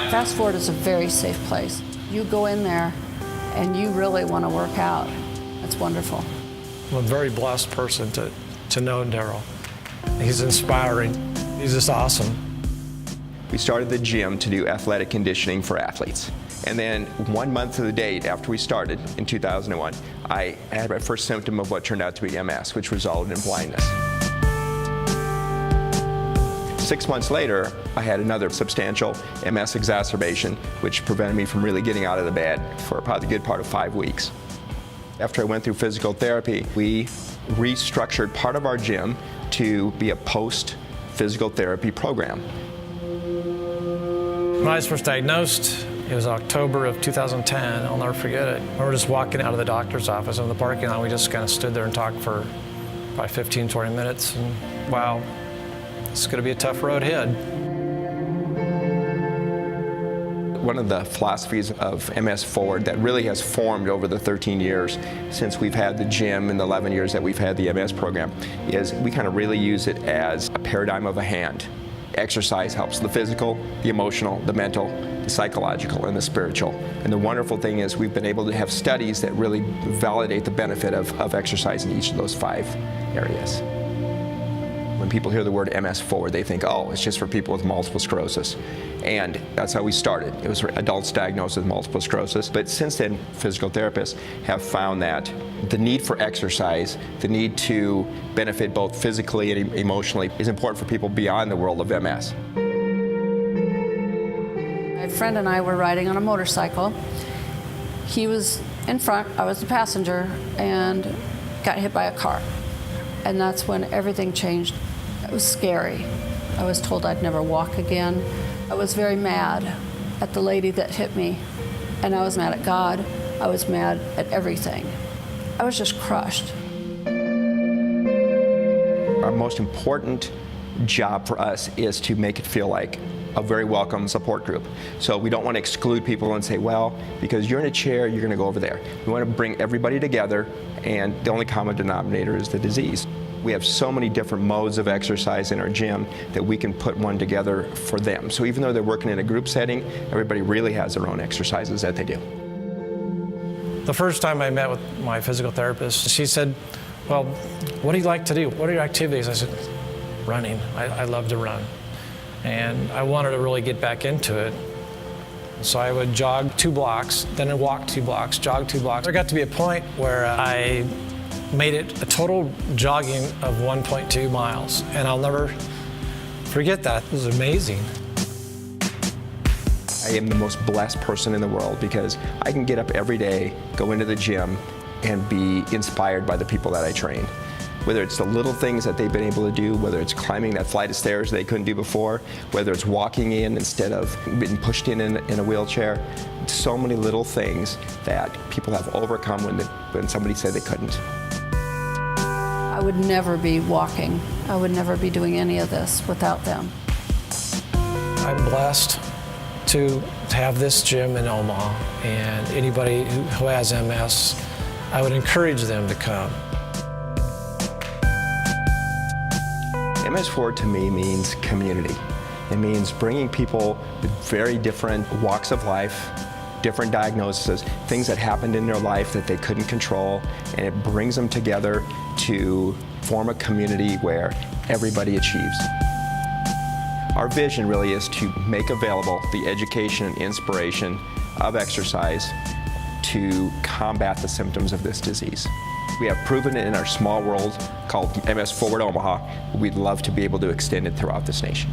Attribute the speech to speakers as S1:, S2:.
S1: MSforward is a very safe place. You go in there and you really want to work out. It's wonderful.
S2: I'm a very blessed person to know Daryl. He's inspiring. He's just awesome.
S3: We started the gym to do athletic conditioning for athletes. And then 1 month to the date after we started in 2001, I had my first symptom of what turned out to be MS, which resulted in blindness. 6 months later, I had another substantial MS exacerbation, which prevented me from really getting out of the bed for probably a good part of 5 weeks. After I went through physical therapy, we restructured part of our gym to be a post-physical therapy program.
S2: When I was first diagnosed, it was October of 2010. I'll never forget it. We were just walking out of the doctor's office in the parking lot. We just kind of stood there and talked for probably 15, 20 minutes. And wow, it's going to be a tough road ahead.
S3: One of the philosophies of MSforward that really has formed over the 13 years since we've had the gym and the 11 years that we've had the MS program is we kind of really use it as a paradigm of a hand. Exercise helps the physical, the emotional, the mental, the psychological, and the spiritual. And the wonderful thing is we've been able to have studies that really validate the benefit of exercise in each of those 5 areas. When people hear the word MSforward, they think, oh, it's just for people with multiple sclerosis. And that's how we started. It was for adults diagnosed with multiple sclerosis. But since then, physical therapists have found that the need for exercise, the need to benefit both physically and emotionally is important for people beyond the world of MS.
S1: My friend and I were riding on a motorcycle. He was in front, I was the passenger, and got hit by a car. And that's when everything changed. It was scary. I was told I'd never walk again. I was very mad at the lady that hit me, and I was mad at God. I was mad at everything. I was just crushed.
S3: Our most important job for us is to make it feel like a very welcome support group. So we don't want to exclude people and say, well, because you're in a chair, you're going to go over there. We want to bring everybody together, and the only common denominator is the disease. We have so many different modes of exercise in our gym that we can put one together for them. So even though they're working in a group setting, everybody really has their own exercises that they do.
S2: The first time I met with my physical therapist, she said, well, what do you like to do? What are your activities? I said, running. I love to run. And I wanted to really get back into it. So I would jog 2 blocks, then I'd walk 2 blocks, jog 2 blocks. There got to be a point where I made it a total jogging of 1.2 miles. And I'll never forget that. It was amazing.
S3: I am the most blessed person in the world because I can get up every day, go into the gym, and be inspired by the people that I train. Whether it's the little things that they've been able to do, whether it's climbing that flight of stairs they couldn't do before, whether it's walking in instead of being pushed in a wheelchair. So many little things that people have overcome when somebody said they couldn't.
S1: I would never be walking. I would never be doing any of this without them.
S2: I'm blessed to have this gym in Omaha, and anybody who has MS, I would encourage them to come.
S3: MSforward to me means community. It means bringing people with very different walks of life, different diagnoses, things that happened in their life that they couldn't control, and it brings them together to form a community where everybody achieves. Our vision really is to make available the education and inspiration of exercise to combat the symptoms of this disease. We have proven it in our small world called MSforward Omaha. We'd love to be able to extend it throughout this nation.